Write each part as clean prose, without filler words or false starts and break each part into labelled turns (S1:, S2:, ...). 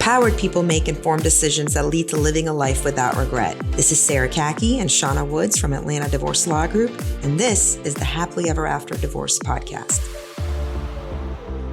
S1: empowered people make informed decisions that lead to living a life without regret. This is Sara Khaki and Shawna Woods from Atlanta Divorce Law Group, and this is the Happily Ever After Divorce podcast.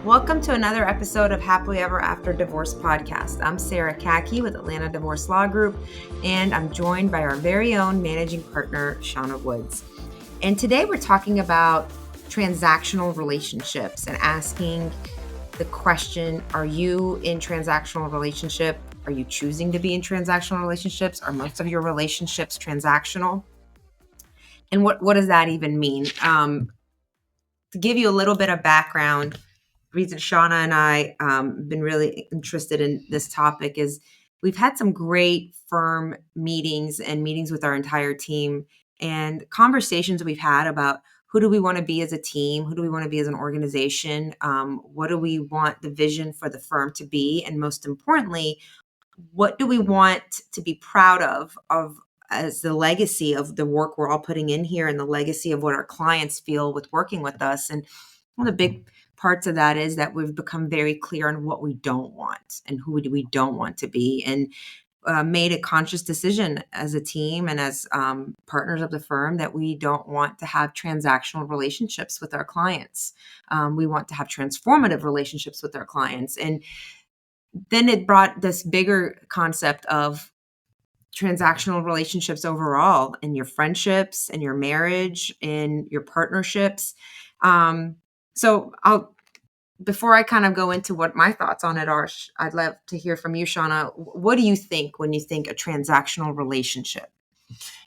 S1: Welcome to another episode of Happily Ever After Divorce podcast. I'm Sara Khaki with Atlanta Divorce Law Group, and I'm joined by our very own managing partner, Shawna Woods. And today we're talking about transactional relationships and asking the question, are you in transactional relationship? Are you choosing to be in transactional relationships? Are most of your relationships transactional? And what does that even mean? To give you a little bit of background, the reason Shawna and I been really interested in this topic is we've had some great firm meetings and meetings with our entire team and conversations we've had about who do we want to be as a team? Who do we want to be as an organization? What do we want the vision for the firm to be? And most importantly, what do we want to be proud of as the legacy of the work we're all putting in here and the legacy of what our clients feel with working with us? And one of the big parts of that is that we've become very clear on what we don't want and who we don't want to be. And made a conscious decision as a team and as partners of the firm that we don't want to have transactional relationships with our clients. We want to have transformative relationships with our clients. And then it brought this bigger concept of transactional relationships overall in your friendships, in your marriage, in your partnerships. Before I kind of go into what my thoughts on it are, I'd love to hear from you, Shawna. What do you think when you think a transactional relationship?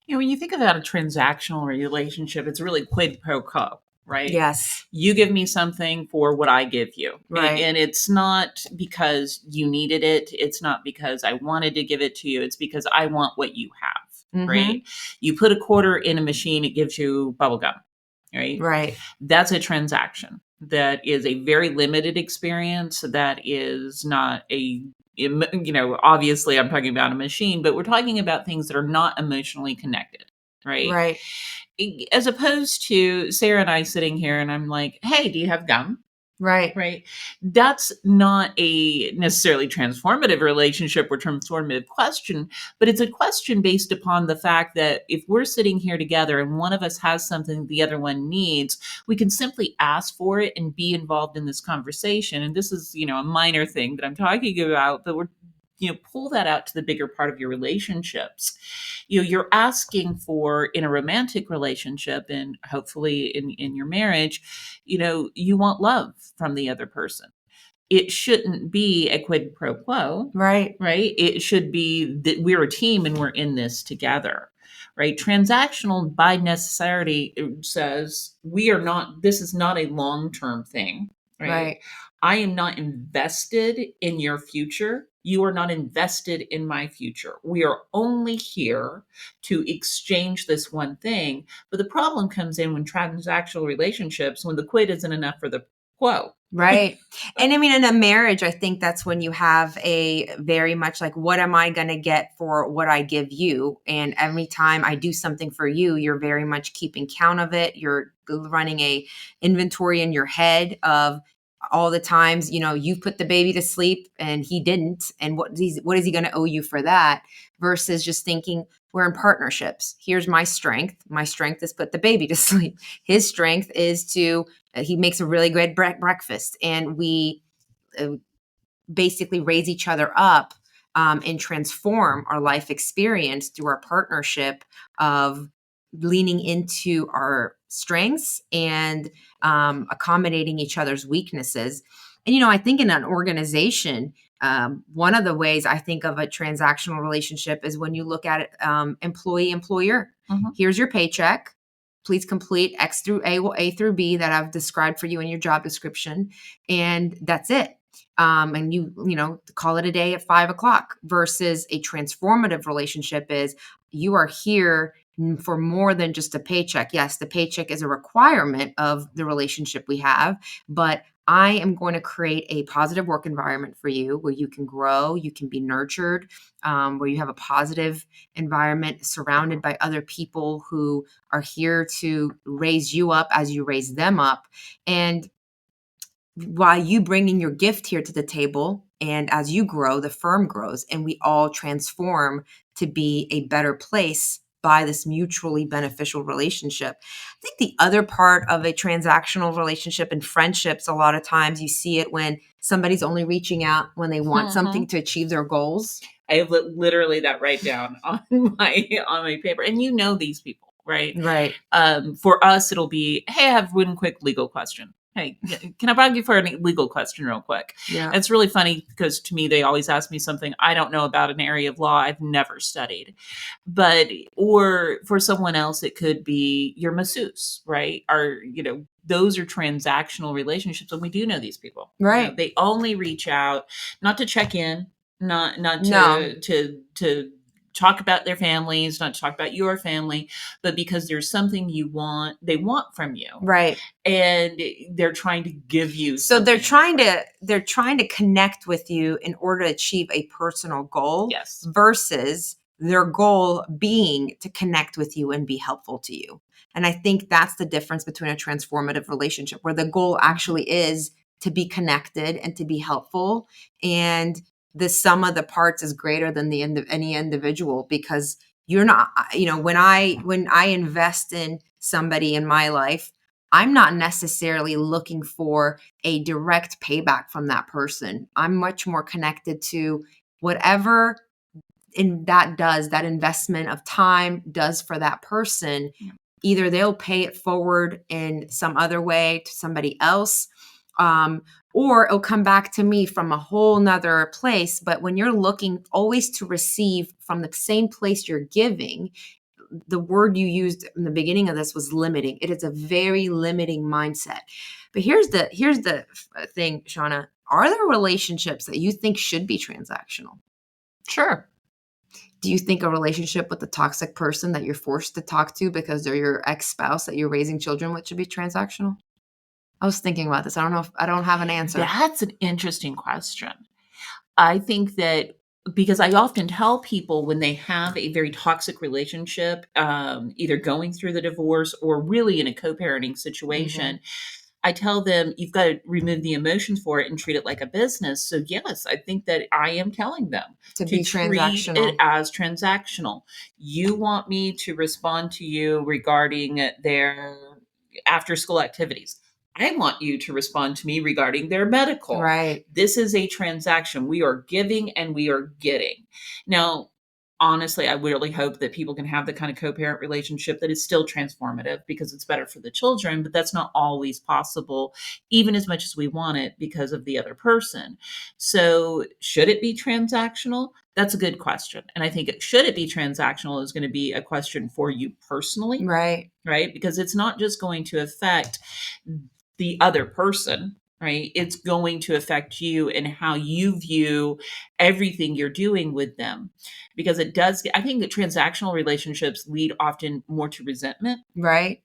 S2: You know, when you think about a transactional relationship, it's really quid pro quo, right?
S1: Yes.
S2: You give me something for what I give you.
S1: Right.
S2: And it's not because you needed it. It's not because I wanted to give it to you. It's because I want what you have, right? You put a quarter in a machine, it gives you bubble gum, right?
S1: Right.
S2: That's a transaction. That is a very limited experience. That is not obviously I'm talking about a machine, but we're talking about things that are not emotionally connected, right?
S1: Right.
S2: As opposed to Sara and I sitting here and I'm like, hey, do you have gum?
S1: Right.
S2: Right. That's not a necessarily transformative relationship or transformative question, but it's a question based upon the fact that if we're sitting here together and one of us has something the other one needs, we can simply ask for it and be involved in this conversation. And this is, a minor thing that I'm talking about, but we're pull that out to the bigger part of your relationships. You're asking for, in a romantic relationship and hopefully in your marriage, you want love from the other person. It shouldn't be a quid pro quo.
S1: Right.
S2: Right. It should be that we're a team and we're in this together. Right. Transactional by necessity says this is not a long-term thing. Right. I am not invested in your future. You are not invested in my future. We are only here to exchange this one thing. But the problem comes in when transactional relationships, when the quid isn't enough for the quo.
S1: Right. And I mean, in a marriage, I think that's when you have a very much like, what am I going to get for what I give you? And every time I do something for you, you're very much keeping count of it. You're running a inventory in your head of all the times, you put the baby to sleep and he didn't. And what is he going to owe you for that? Versus just thinking, we're in partnerships. Here's my strength. My strength is put the baby to sleep. His strength is he makes a really great breakfast, and we basically raise each other up and transform our life experience through our partnership of leaning into our strengths and accommodating each other's weaknesses. And, I think in an organization, one of the ways I think of a transactional relationship is when you look at it, employee-employer.
S2: Mm-hmm.
S1: Here's your paycheck. Please complete X through A through B that I've described for you in your job description. And that's it. And you call it a day at 5:00 versus a transformative relationship is you are here for more than just a paycheck. Yes, the paycheck is a requirement of the relationship we have, but I am going to create a positive work environment for you where you can grow, you can be nurtured, where you have a positive environment surrounded by other people who are here to raise you up as you raise them up. And while you bringing your gift here to the table, and as you grow, the firm grows, and we all transform to be a better place by this mutually beneficial relationship. I think the other part of a transactional relationship and friendships, a lot of times you see it when somebody's only reaching out when they want something to achieve their goals.
S2: I have literally that right down on my paper, and you know these people, right?
S1: Right.
S2: For us, it'll be, hey, I have one quick legal question. Hey, can I bug you for a legal question real quick?
S1: Yeah.
S2: And it's really funny because to me, they always ask me something I don't know about an area of law I've never studied. But, or for someone else, it could be your masseuse, right? Those are transactional relationships. And we do know these people.
S1: Right.
S2: They only reach out, not to check in, not
S1: No.
S2: to talk about their families, not to talk about your family, but because there's something they want from you.
S1: Right.
S2: And they're trying to give you
S1: So they're
S2: something.
S1: trying to connect with you in order to achieve a personal goal.
S2: Yes.
S1: Versus their goal being to connect with you and be helpful to you. And I think that's the difference between a transformative relationship, where the goal actually is to be connected and to be helpful, and the sum of the parts is greater than the end of any individual, because you're not, when I invest in somebody in my life, I'm not necessarily looking for a direct payback from that person. I'm much more connected to whatever that investment of time does for that person.
S2: Yeah.
S1: Either they'll pay it forward in some other way to somebody else, or it'll come back to me from a whole nother place. But when you're looking always to receive from the same place you're giving, the word you used in the beginning of this was limiting. It is a very limiting mindset. But here's the thing, Shawna. Are there relationships that you think should be transactional?
S2: Sure.
S1: Do you think a relationship with a toxic person that you're forced to talk to because they're your ex-spouse that you're raising children with should be transactional? I was thinking about this. I don't have an answer.
S2: That's an interesting question. I think that because I often tell people when they have a very toxic relationship, either going through the divorce or really in a co-parenting situation, I tell them you've got to remove the emotions for it and treat it like a business. So yes, I think that I am telling them
S1: To
S2: to
S1: be
S2: treat it
S1: transactional.
S2: as transactional. You want me to respond to you regarding their after school activities. I want you to respond to me regarding their medical.
S1: Right.
S2: This is a transaction. We are giving and we are getting. Now, honestly, I really hope that people can have the kind of co-parent relationship that is still transformative because it's better for the children, but that's not always possible, even as much as we want it because of the other person. So should it be transactional? That's a good question. And I think should it be transactional is going to be a question for you personally,
S1: Right.
S2: right? Because it's not just going to affect the other person, right? It's going to affect you and how you view everything you're doing with them. Because it does, I think that transactional relationships lead often more to resentment.
S1: Right.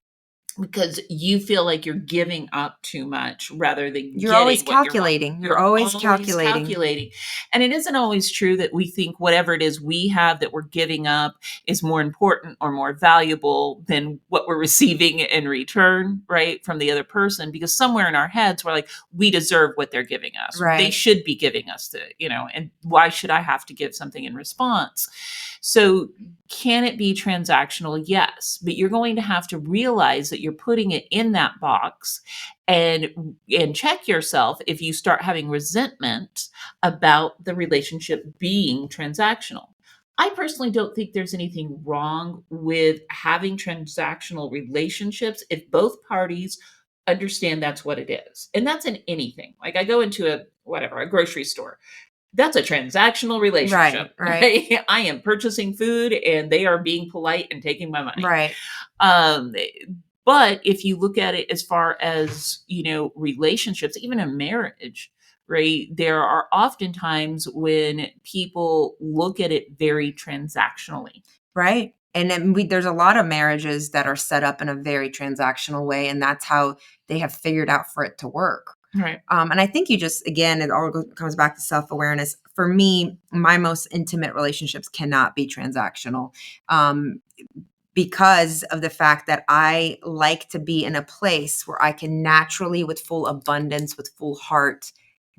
S2: Because you feel like you're giving up too much rather than
S1: You're always
S2: getting what
S1: calculating.
S2: you're
S1: You're always
S2: calculating.
S1: calculating.
S2: And it isn't always true that we think whatever it is we have that we're giving up is more important or more valuable than what we're receiving in return, right, from the other person. Because somewhere in our heads, we're like, we deserve what they're giving us. They
S1: Right.
S2: should be giving us and why should I have to give something in response? So can it be transactional? Yes, but you're going to have to realize that you're putting it in that box and check yourself if you start having resentment about the relationship being transactional. I personally don't think there's anything wrong with having transactional relationships if both parties understand that's what it is. And that's in anything. Like I go into a grocery store. That's a transactional relationship.
S1: Right.
S2: I am purchasing food and they are being polite and taking my money.
S1: Right.
S2: Um, but if you look at it as far as, relationships, even a marriage, right, there are often times when people look at it very transactionally.
S1: Right. And then there's a lot of marriages that are set up in a very transactional way, and that's how they have figured out for it to work.
S2: Right.
S1: And I think it all comes back to self-awareness. For me, my most intimate relationships cannot be transactional. because of the fact that I like to be in a place where I can naturally, with full abundance, with full heart,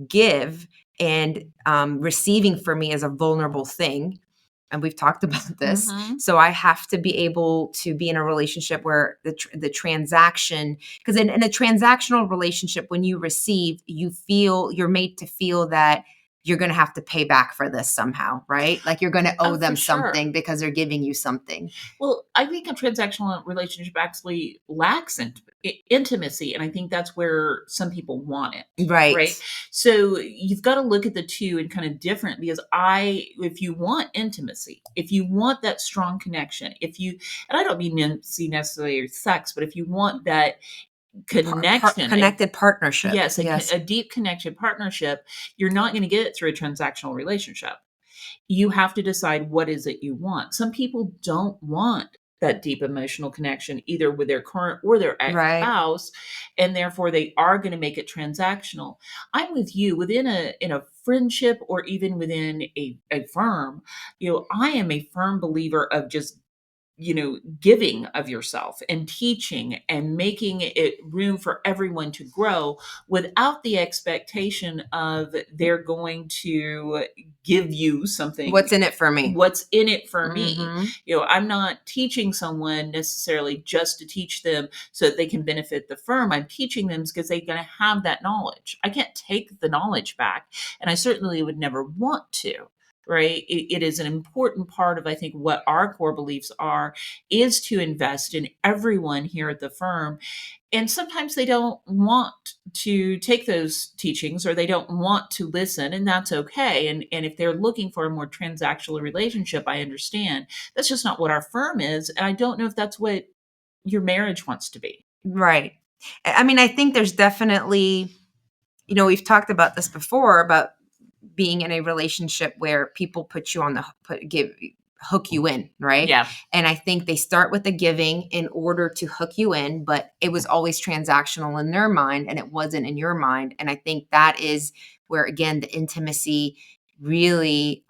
S1: give. And receiving for me is a vulnerable thing. And we've talked about this.
S2: Mhm.
S1: So I have to be able to be in a relationship where the transaction, because in a transactional relationship, when you receive, you feel you're made to feel that you're going to have to pay back for this somehow, right? Like you're going to owe
S2: Oh,
S1: them
S2: for sure.
S1: something because they're giving you something.
S2: Well, I think a transactional relationship actually lacks intimacy, and I think that's where some people want it,
S1: Right.
S2: right? So you've got to look at the two and kind of different because if you want intimacy, if you want that strong connection, and I don't mean intimacy necessarily sex, but if you want that connection,
S1: Connected partnership.
S2: yes,
S1: Yes.
S2: a deep connection partnership, you're not going to get it through a transactional relationship. You have to decide what is it you want. Some people don't want that deep emotional connection either with their current or their
S1: Right.
S2: ex-spouse, and therefore they are going to make it transactional. I'm with you within a friendship or even within a firm. I am a firm believer of just giving of yourself and teaching and making it room for everyone to grow without the expectation of they're going to give you something.
S1: What's in it for me?
S2: What's in it for me?
S1: Mhm.
S2: I'm not teaching someone necessarily just to teach them so that they can benefit the firm. I'm teaching them because they're going to have that knowledge. I can't take the knowledge back, and I certainly would never want to. Right. It is an important part of, I think, what our core beliefs are, is to invest in everyone here at the firm. And sometimes they don't want to take those teachings or they don't want to listen, and that's okay. And if they're looking for a more transactional relationship, I understand. That's just not what our firm is. And I don't know if that's what your marriage wants to be.
S1: Right. I mean, I think there's definitely, we've talked about this before about being in a relationship where people put you on hook you in, right?
S2: Yeah.
S1: And I think they start with the giving in order to hook you in, but it was always transactional in their mind and it wasn't in your mind. And I think that is where, again, the intimacy really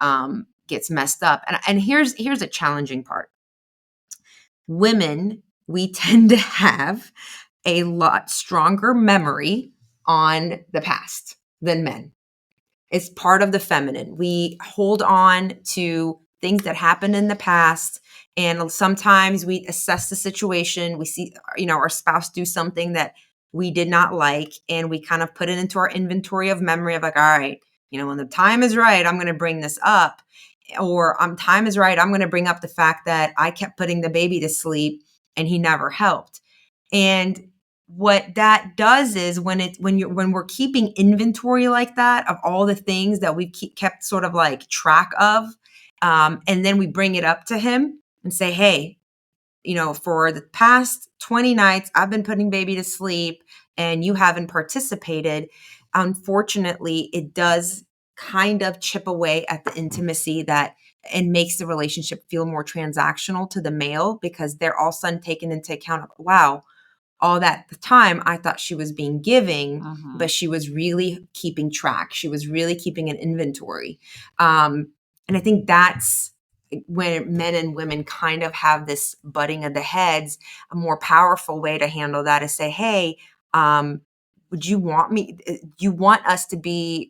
S1: gets messed up. And here's a challenging part. Women, we tend to have a lot stronger memory on the past than men. It's part of the feminine. We hold on to things that happened in the past. And sometimes we assess the situation. We see, our spouse do something that we did not like. And we kind of put it into our inventory of memory of like, all right, when the time is right, I'm going to bring this up. Or time is right, I'm going to bring up the fact that I kept putting the baby to sleep and he never helped. And what that does is when we're keeping inventory like that of all the things that we've kept sort of like track of, and then we bring it up to him and say, hey, for the past 20 nights, I've been putting baby to sleep and you haven't participated. Unfortunately, it does kind of chip away at the intimacy and makes the relationship feel more transactional to the male because they're all of a sudden taken into account of, wow, all that the time I thought she was being giving, but she was really keeping track. She was really keeping an inventory. And I think that's when men and women kind of have this butting of the heads. A more powerful way to handle that is say, hey, would you want us to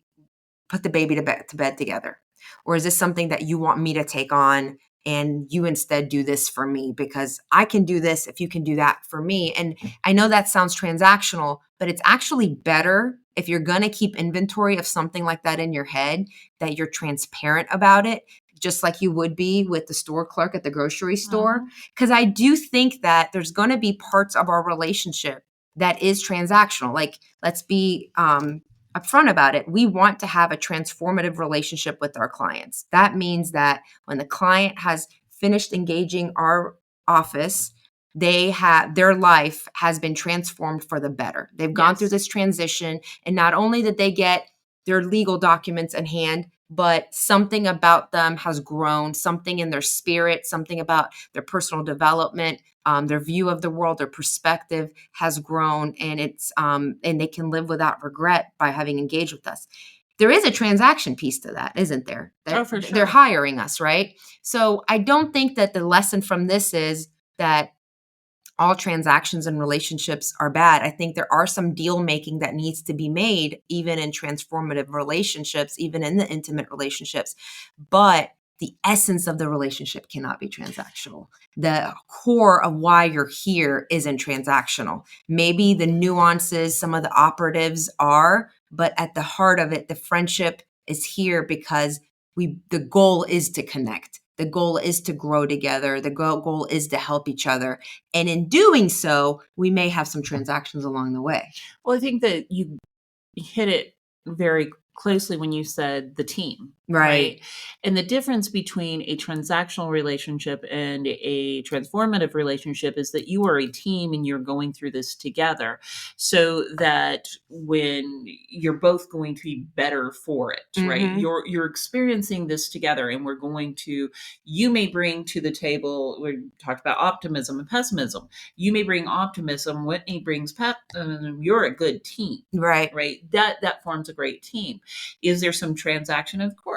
S1: put the baby to bed together? Or is this something that you want me to take on and you instead do this for me because I can do this if you can do that for me? And I know that sounds transactional, but it's actually better if you're going to keep inventory of something like that in your head, that you're transparent about it, just like you would be with the store clerk at the grocery store. Because I do think that there's going to be parts of our relationship that is transactional. Like, let's be upfront about it. We want to have a transformative relationship with our clients. That means that when the client has finished engaging our office, their life has been transformed for the better. They've gone through this transition, and not only did they get their legal documents in hand, but something about them has grown, something in their spirit, something about their personal development, their view of the world, their perspective has grown, and and they can live without regret by having engaged with us. There is a transaction piece to that, isn't there?
S2: Oh, for sure.
S1: They're hiring us, right? So I don't think that the lesson from this is that all transactions and relationships are bad. I think there are some deal making that needs to be made, even in transformative relationships, even in the intimate relationships. But the essence of the relationship cannot be transactional. The core of why you're here isn't transactional. Maybe the nuances, some of the operatives are, but at the heart of it, the friendship is here because the goal is to connect. The goal is to grow together. The goal is to help each other. And in doing so, we may have some transactions along the way.
S2: Well, I think that you hit it very closely when you said the team,
S1: Right.
S2: And the difference between a transactional relationship and a transformative relationship is that you are a team and you're going through this together, so that when you're both going to be better for it, right?
S1: Mhm.
S2: You're experiencing this together, and you may bring to the table, we talked about optimism and pessimism. You may bring optimism, Whitney brings you're a good team.
S1: Right.
S2: Right? That forms a great team. Is there some transaction? Of course.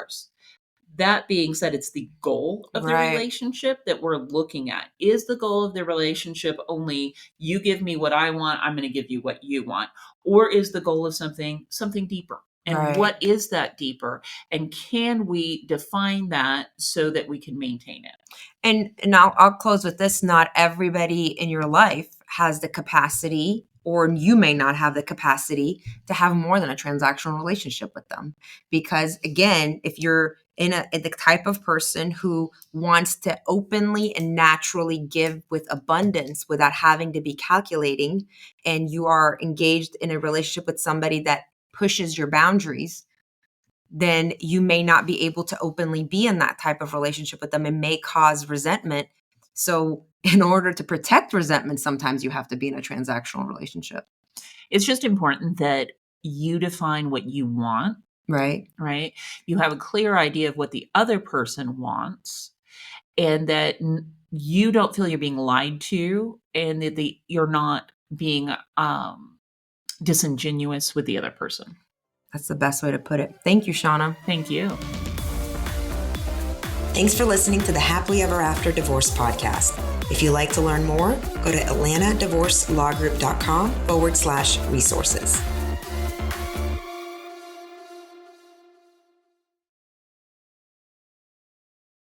S2: That being said, it's the goal of the
S1: Right.
S2: relationship that we're looking at. Is the goal of the relationship only you give me what I want, I'm going to give you what you want? Or is the goal of something deeper? And
S1: Right.
S2: what is that deeper? And can we define that so that we can maintain it?
S1: And I'll close with this. Not everybody in your life has the capacity, or you may not have the capacity to have more than a transactional relationship with them. Because again, if you're the type of person who wants to openly and naturally give with abundance without having to be calculating, and you are engaged in a relationship with somebody that pushes your boundaries, then you may not be able to openly be in that type of relationship with them. It may cause resentment. So, in order to protect resentment, sometimes you have to be in a transactional relationship.
S2: It's just important that you define what you want,
S1: Right.
S2: right? You have a clear idea of what the other person wants, and that you don't feel you're being lied to, and that you're not being disingenuous with the other person.
S1: That's the best way to put it. Thank you, Shawna.
S2: Thank you.
S1: Thanks for listening to the Happily Ever After Divorce podcast. If you'd like to learn more, go to atlantadivorcelawgroup.com/resources.